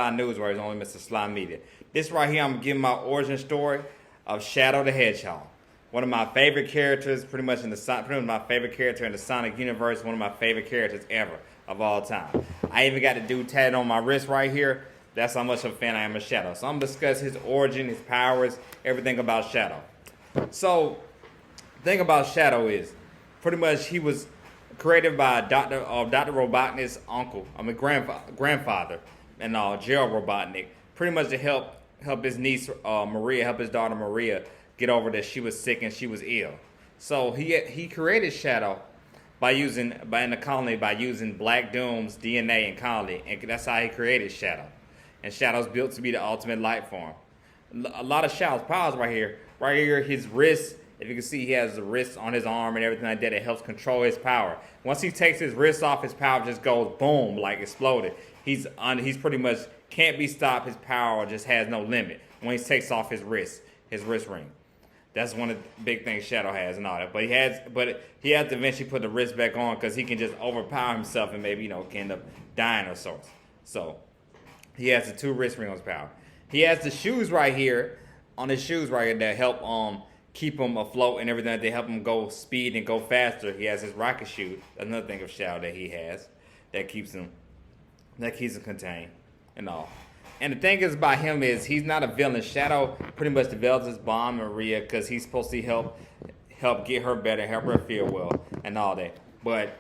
Sly News, where he's only Mr. Sly Media. This right here, I'm giving my origin story of Shadow the Hedgehog. One of my favorite characters, pretty much my favorite character in the Sonic universe. One of my favorite characters ever of all time. I even got the dude tatted on my wrist right here. That's how much of a fan I am of Shadow. So I'm gonna discuss his origin, his powers, everything about Shadow. So, the thing about Shadow is, pretty much he was created by Dr. Robotnik's grandfather, and Gerald Robotnik, pretty much to help his niece Maria, help his daughter Maria get over that she was sick and she was ill. So he created Shadow by using Black Doom's DNA and colony, and that's how he created Shadow. And Shadow's built to be the ultimate life form. A lot of Shadow's powers right here. Right here, his wrist. If you can see, he has the wrist on his arm and everything like that. It helps control his power. Once he takes his wrist off, his power just goes boom, like exploded. He's pretty much can't be stopped. His power just has no limit when he takes off his wrist ring. That's one of the big things Shadow has and all that. But he has to eventually put the wrist back on because he can just overpower himself and maybe can end up dying or sorts. So he has the 2 wrist rings on his power. He has the shoes right here on his shoes right here that help keep him afloat and everything. They help him go speed and go faster. He has his rocket shoe. Another thing of Shadow that he has that keeps him contained and all. And the thing is about him is he's not a villain. Shadow pretty much develops his bond Maria because he's supposed to help get her better, help her feel well and all that. But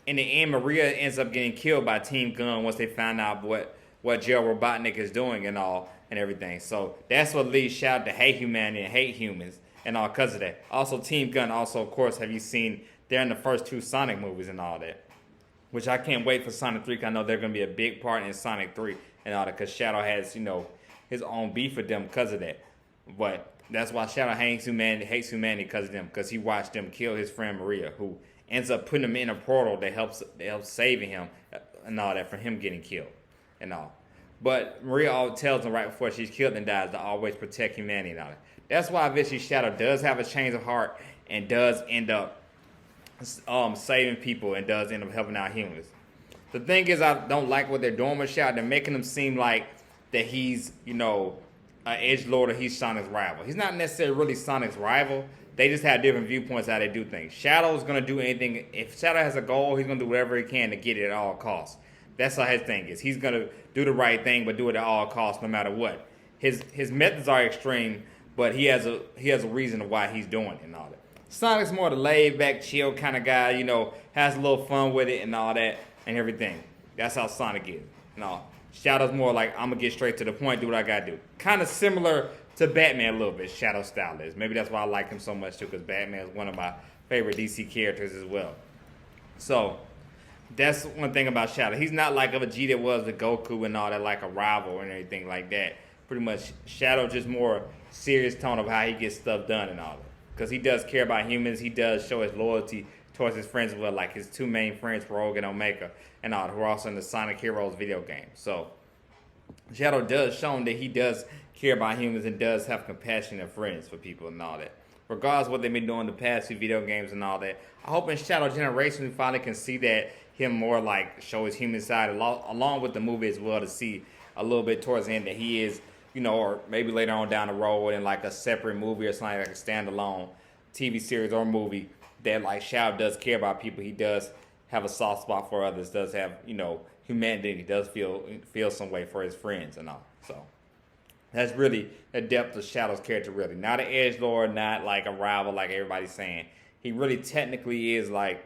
in the end, Maria ends up getting killed by Team Gun once they find out what Gerald Robotnik is doing and all and everything. So that's what leads Shadow to hate humanity and hate humans and all because of that. Also, Team Gun, also, of course, have you seen, they're in the first 2 Sonic movies and all that. Which I can't wait for Sonic 3 because I know they're going to be a big part in Sonic 3 and all that because Shadow has, his own beef with them because of that. But that's why Shadow hates humanity because of them, because he watched them kill his friend Maria, who ends up putting him in a portal that helps saving him and all that from him getting killed and all. But Maria always tells him right before she's killed and dies to always protect humanity and all that. That's why eventually Shadow does have a change of heart and does end up saving people and does end up helping out humans. The thing is, I don't like what they're doing with Shadow. They're making him seem like that he's, an edgelord or he's Sonic's rival. He's not necessarily really Sonic's rival. They just have different viewpoints how they do things. Shadow's going to do anything. If Shadow has a goal, he's going to do whatever he can to get it at all costs. That's how his thing is. He's going to do the right thing, but do it at all costs no matter what. His methods are extreme, but he has a reason why he's doing it and all that. Sonic's more the laid-back, chill kind of guy, has a little fun with it and all that and everything. That's how Sonic is. Shadow's more like, I'm going to get straight to the point, do what I got to do. Kind of similar to Batman a little bit, Shadow style is. Maybe that's why I like him so much too, because Batman is one of my favorite DC characters as well. So, that's one thing about Shadow. He's not like a Vegeta was with Goku and all that, like a rival or anything like that. Pretty much, Shadow just more serious tone of how he gets stuff done and all that. Because he does care about humans. He does show his loyalty towards his friends as well, like his 2 main friends, Rogue and Omega, and all, who are also in the Sonic Heroes video game. So, Shadow does show that he does care about humans and does have compassion and friends for people and all that. Regardless of what they've been doing the past few video games and all that. I hope in Shadow Generation we finally can see that him more like show his human side along with the movie as well, to see a little bit towards the end that he is, or maybe later on down the road in like a separate movie or something like a standalone TV series or movie that like Shadow does care about people. He does have a soft spot for others, does have, humanity. He does feel some way for his friends and all. So that's really the depth of Shadow's character, really. Not an edgelord, not like a rival like everybody's saying. He really technically is like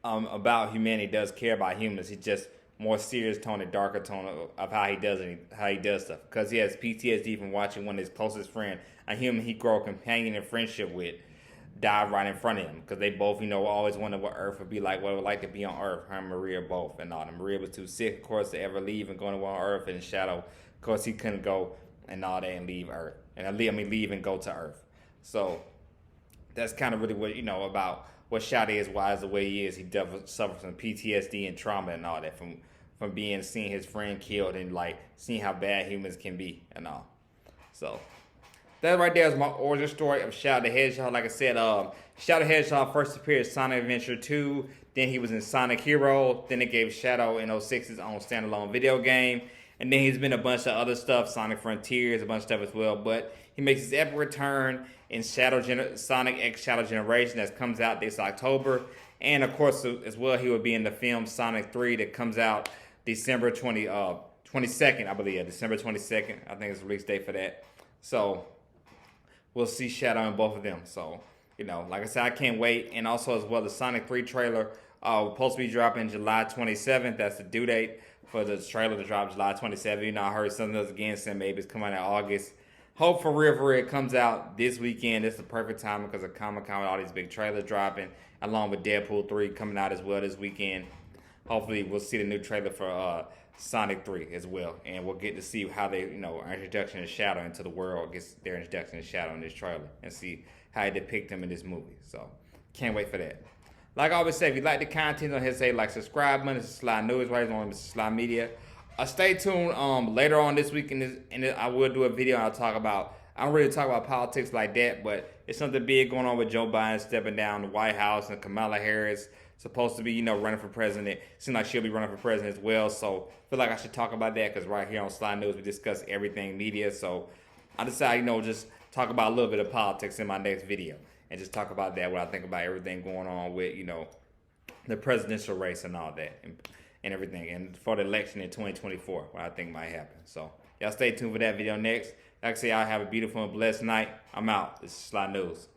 about humanity, does care about humans. He's just more serious tone and darker tone of how he does stuff. Because he has PTSD from watching one of his closest friends, a human he grew a companion and friendship with, die right in front of him. Because they both, always wondered what Earth would be like, what it would like to be on Earth. Her and Maria both and all. And Maria was too sick, of course, to ever leave and go to on Earth. And Shadow, of course, he couldn't go and all that and leave Earth. And leave and go to Earth. So that's kind of really what, about what Shadow is, why is the way he is. He definitely suffers from PTSD and trauma and all that from seeing his friend killed and like seeing how bad humans can be and all. So that right there is my origin story of Shadow the Hedgehog. Like I said, Shadow the Hedgehog first appeared in Sonic Adventure 2. Then he was in Sonic Hero. Then it gave Shadow in 06 his own standalone video game. And then he's been a bunch of other stuff, Sonic Frontiers, a bunch of stuff as well. But he makes his epic return in Sonic X Shadow Generation that comes out this October. And of course, as well, he will be in the film Sonic 3 that comes out December 22nd, I believe. Yeah, December 22nd, I think is the release date for that. So we'll see Shadow in both of them. So, like I said, I can't wait. And also as well, the Sonic 3 trailer supposed to be dropping July 27th. That's the due date for the trailer to drop July 27th. I heard something else again saying maybe it's coming out in August. Hope for real it comes out this weekend. It's the perfect time because of Comic-Con with all these big trailers dropping, along with Deadpool 3 coming out as well this weekend. Hopefully we'll see the new trailer for Sonic 3 as well. And we'll get to see how they, our introduction of Shadow into the world gets their introduction of Shadow in this trailer and see how they depict him in this movie. So can't wait for that. Like I always say, if you like the content, don't hesitate to like, subscribe button. This is Sly News right here on Sly Media. Stay tuned. Later on this week, I will do a video. And I'll talk about. I don't really talk about politics like that, but it's something big going on with Joe Biden stepping down the White House and Kamala Harris supposed to be, running for president. Seems like she'll be running for president as well. So I feel like I should talk about that because right here on Sly News we discuss everything media. So I decided, just talk about a little bit of politics in my next video. And just talk about that, what I think about everything going on with, the presidential race and all that and everything. And for the election in 2024, what I think might happen. So, y'all stay tuned for that video next. Like I say, y'all have a beautiful and blessed night. I'm out. This is Sly News.